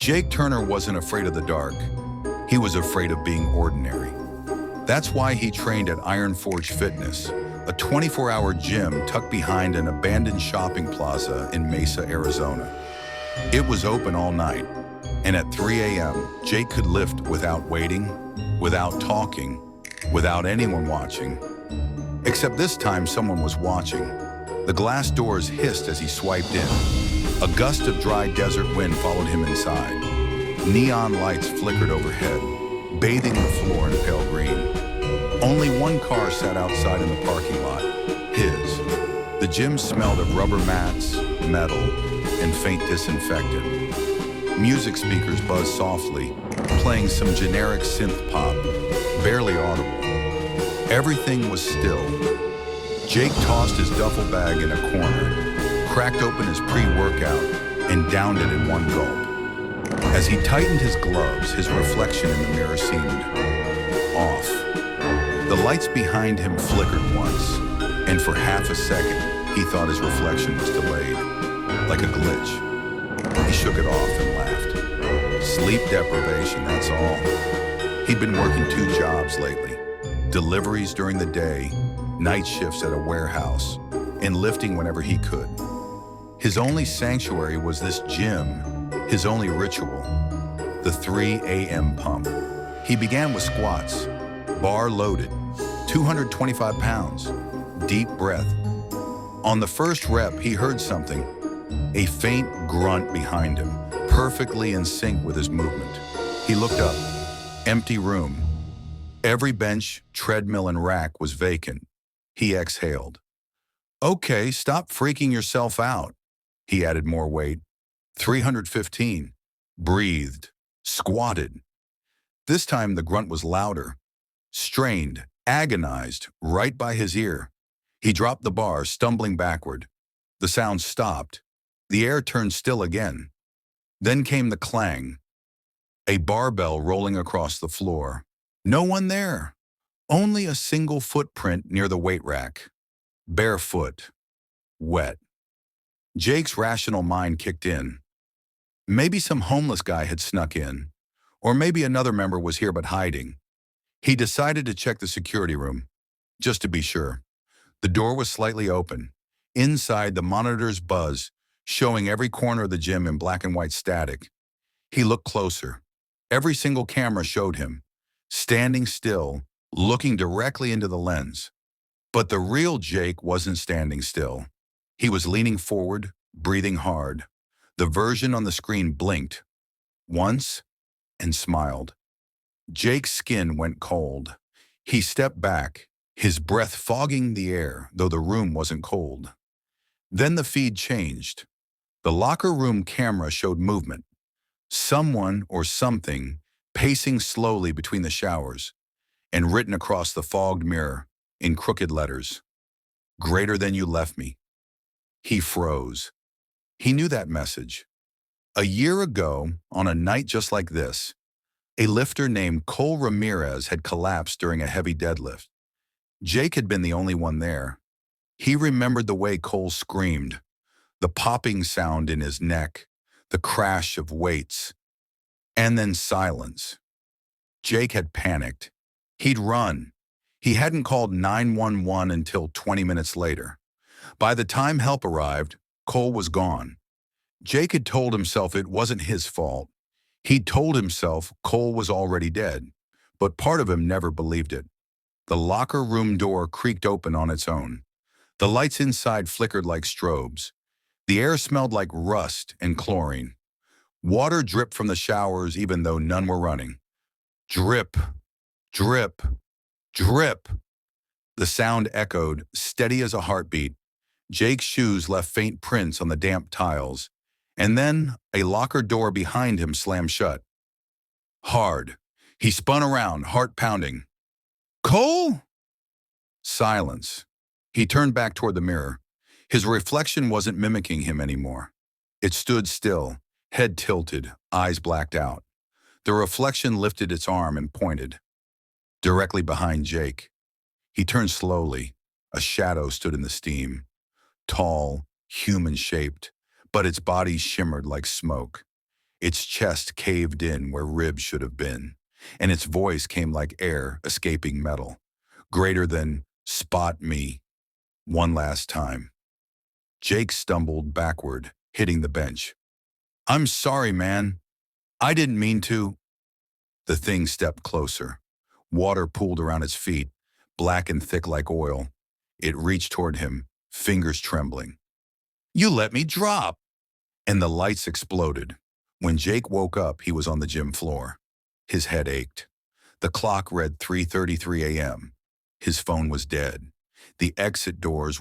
Jake Turner wasn't afraid of the dark. He was afraid of being ordinary. That's why he trained at Iron Forge Fitness, a 24-hour gym tucked behind an abandoned shopping plaza in Mesa, Arizona. It was open all night, and at 3 a.m., Jake could lift without waiting, without talking, without anyone watching. Except this time someone was watching. The glass doors hissed as he swiped in. A gust of dry desert wind followed him inside. Neon lights flickered overhead, bathing the floor in pale green. Only one car sat outside in the parking lot, his. The gym smelled of rubber mats, metal, and faint disinfectant. Music speakers buzzed softly, playing some generic synth pop, barely audible. Everything was still. Jake tossed his duffel bag in a corner, cracked open his pre-workout, and downed it in one gulp. As he tightened his gloves, his reflection in the mirror seemed off. The lights behind him flickered once, and for half a second, he thought his reflection was delayed, like a glitch. He shook it off and laughed. Sleep deprivation, that's all. He'd been working 2 jobs lately. Deliveries during the day, night shifts at a warehouse, and lifting whenever he could. His only sanctuary was this gym, his only ritual, the 3 a.m. pump. He began with squats, bar loaded, 225 pounds, deep breath. On the first rep, he heard something, a faint grunt behind him, perfectly in sync with his movement. He looked up, empty room. Every bench, treadmill, and rack was vacant. He exhaled. Okay, stop freaking yourself out. He added more weight. 315. Breathed. Squatted. This time the grunt was louder. Strained, agonized, right by his ear. He dropped the bar, stumbling backward. The sound stopped. The air turned still again. Then came the clang. A barbell rolling across the floor. No one there. Only a single footprint near the weight rack. Barefoot. Wet. Jake's rational mind kicked in. Maybe some homeless guy had snuck in, or maybe another member was here but hiding. He decided to check the security room, just to be sure. The door was slightly open. Inside, the monitors buzzed, showing every corner of the gym in black and white static. He looked closer. Every single camera showed him, standing still, looking directly into the lens. But the real Jake wasn't standing still. He was leaning forward, breathing hard. The version on the screen blinked once and smiled. Jake's skin went cold. He stepped back, his breath fogging the air, though the room wasn't cold. Then the feed changed. The locker room camera showed movement. Someone or something pacing slowly between the showers, and written across the fogged mirror in crooked letters, "Greater than you left me." He froze. He knew that message. A year ago, on a night just like this, a lifter named Cole Ramirez had collapsed during a heavy deadlift. Jake had been the only one there. He remembered the way Cole screamed, the popping sound in his neck, the crash of weights, and then silence. Jake had panicked. He'd run. He hadn't called 911 until 20 minutes later. By the time help arrived, Cole was gone. Jake had told himself it wasn't his fault. He'd told himself Cole was already dead, but part of him never believed it. The locker room door creaked open on its own. The lights inside flickered like strobes. The air smelled like rust and chlorine. Water dripped from the showers even though none were running. Drip, drip, drip. The sound echoed, steady as a heartbeat. Jake's shoes left faint prints on the damp tiles, and then a locker door behind him slammed shut. Hard. He spun around, heart pounding. "Cole?" Silence. He turned back toward the mirror. His reflection wasn't mimicking him anymore. It stood still, head tilted, eyes blacked out. The reflection lifted its arm and pointed. Directly behind Jake. He turned slowly. A shadow stood in the steam. Tall, human-shaped, but its body shimmered like smoke. Its chest caved in where ribs should have been, and its voice came like air escaping metal, greater than "spot me" one last time. Jake stumbled backward, hitting the bench. "I'm sorry, man. I didn't mean to." The thing stepped closer. Water pooled around its feet, black and thick like oil. It reached toward him, fingers trembling. "You let me drop!" And the lights exploded. When Jake woke up, he was on the gym floor. His head ached. The clock read 3:33 a.m. His phone was dead. The exit doors